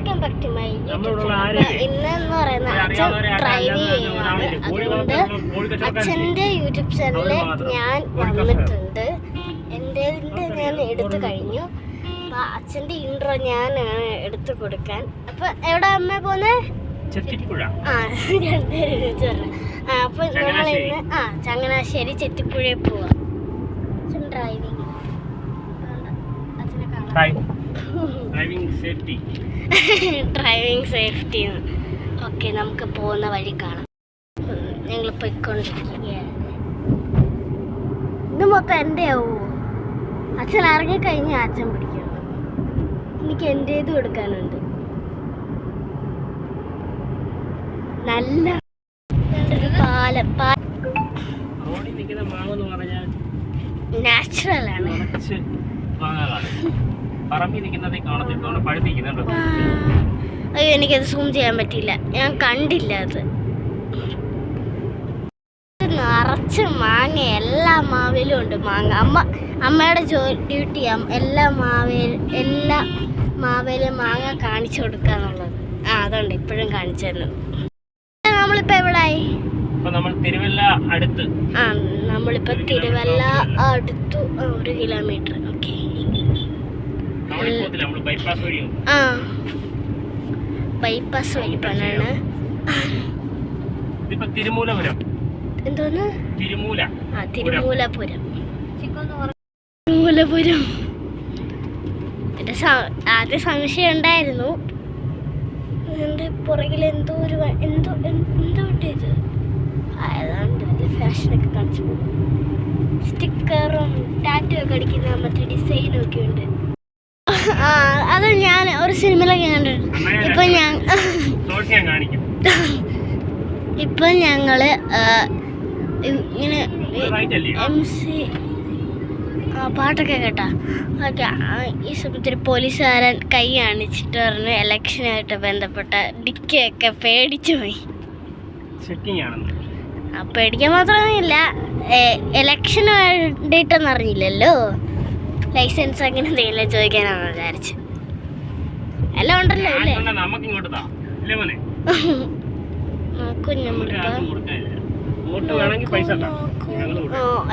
Welcome back to my YouTube channel. ഇന്നെന്ന് പറയുന്നത് അച്ഛൻ ഡ്രൈവ് ചെയ്യുകയാണ്. അതുകൊണ്ട് അച്ഛൻ്റെ യൂട്യൂബ് ചാനലിൽ ഞാൻ വന്നിട്ടുണ്ട്. എൻ്റെ ഞാൻ എടുത്തു കഴിഞ്ഞു. അപ്പം അച്ഛൻ്റെ ഇൻട്രോ ഞാൻ എടുത്തു കൊടുക്കാൻ. അപ്പം എവിടെ അമ്മ പോന്നെ? ആ രണ്ടുപേരും അപ്പം നമ്മളിന്ന് ചങ്ങനാശ്ശേരി ചെത്തിപ്പുഴയിൽ പോവാം. അച്ഛൻ ഡ്രൈവിംഗ് അച്ഛനെ കാണാം. Driving safety. ഓക്കെ, നമുക്ക് പോകുന്ന വഴി കാണാം. ഞങ്ങൾ പോയിക്കൊണ്ടിരിക്കുകയാണ്. ഇത് മൊത്തം എൻ്റെ ആവുമോ? അച്ഛൻ ഇറങ്ങിക്കഴിഞ്ഞാൽ അച്ഛൻ പിടിക്കണം. എനിക്ക് എൻ്റേതും എടുക്കാനുണ്ട്. നല്ല നാച്ചുറൽ ആണ്. അയ്യോ, എനിക്കത് സൂം ചെയ്യാൻ പറ്റില്ല. ഞാൻ കണ്ടില്ല. അത് നിറച്ച് മാങ്ങ, എല്ലാ മാവിലും ഉണ്ട് മാങ്ങ. അമ്മയുടെ ഡ്യൂട്ടി എല്ലാ മാവേലും മാങ്ങ കാണിച്ചു കൊടുക്കാന്നുള്ളത്. അതുകൊണ്ട് ഇപ്പോഴും കാണിച്ചു തരുന്നത്. നമ്മളിപ്പോ എവിടായി? തിരുവല്ല അടുത്ത്. നമ്മളിപ്പോ തിരുവല്ല അടുത്തു 1 കിലോമീറ്റർ. ഓക്കെ, ബൈപ്പാസ് വഴി പോണാണ്. എന്തോന്ന്? തിരുമൂലപുരം. എന്റെ ആദ്യം സംശയം ഉണ്ടായിരുന്നു. എന്റെ പുറകിൽ എന്തോ ഇത് ഏതാണ്ട് ഫാഷനൊക്കെ കാണിച്ചു പോകും. സ്റ്റിക്കറും ടാറ്റു ഒക്കെ അടിക്കുന്ന മറ്റേ ഡിസൈനും ഒക്കെ ഉണ്ട്. അത് ഞാൻ ഒരു സിനിമയിലൊക്കെ കണ്ടിട്ടുണ്ട്. ഇപ്പൊ ഞങ്ങള് ഇങ്ങനെ MC പാട്ടൊക്കെ കേട്ടാ. ഓക്കെ, ഈ സമയത്ത് പോലീസുകാരൻ കൈ കാണിച്ചിട്ട് പറഞ്ഞു ഇലക്ഷനായിട്ട് ബന്ധപ്പെട്ട ഡിക്കൊക്കെ പേടിച്ചു പോയി. പേടിക്കാൻ മാത്രമൊന്നുമില്ല, ഇലക്ഷന് വേണ്ടിയിട്ടൊന്നും അറിഞ്ഞില്ലല്ലോ. ലൈസൻസ് അങ്ങനെ എന്തെങ്കിലും ചോദിക്കാനാണ് വിചാരിച്ചു. എല്ലാം ഉണ്ടല്ലോ അല്ലേ?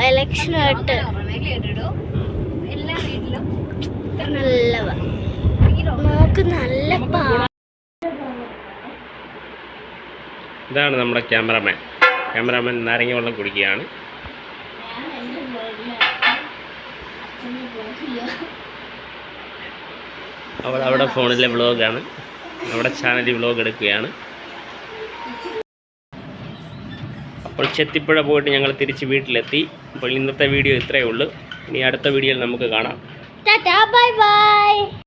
ഇലക്ഷനായിട്ട് നല്ല ഇതാണ് നമ്മുടെ ക്യാമറാമാൻ നാരങ്ങ വെള്ളം കുടിക്കുകയാണ്. അവിടെ ഫോണിലെ വ്ളോഗാണ്. നമ്മുടെ ചാനലിൽ വ്ളോഗ് എടുക്കുകയാണ്. അപ്പോൾ ചെത്തിപ്പുഴ പോയിട്ട് ഞങ്ങൾ തിരിച്ച് വീട്ടിലെത്തി. അപ്പോൾ ഇന്നത്തെ വീഡിയോ ഇത്രയേ ഉള്ളൂ. ഇനി അടുത്ത വീഡിയോയിൽ നമുക്ക് കാണാം. Tata, bye bye.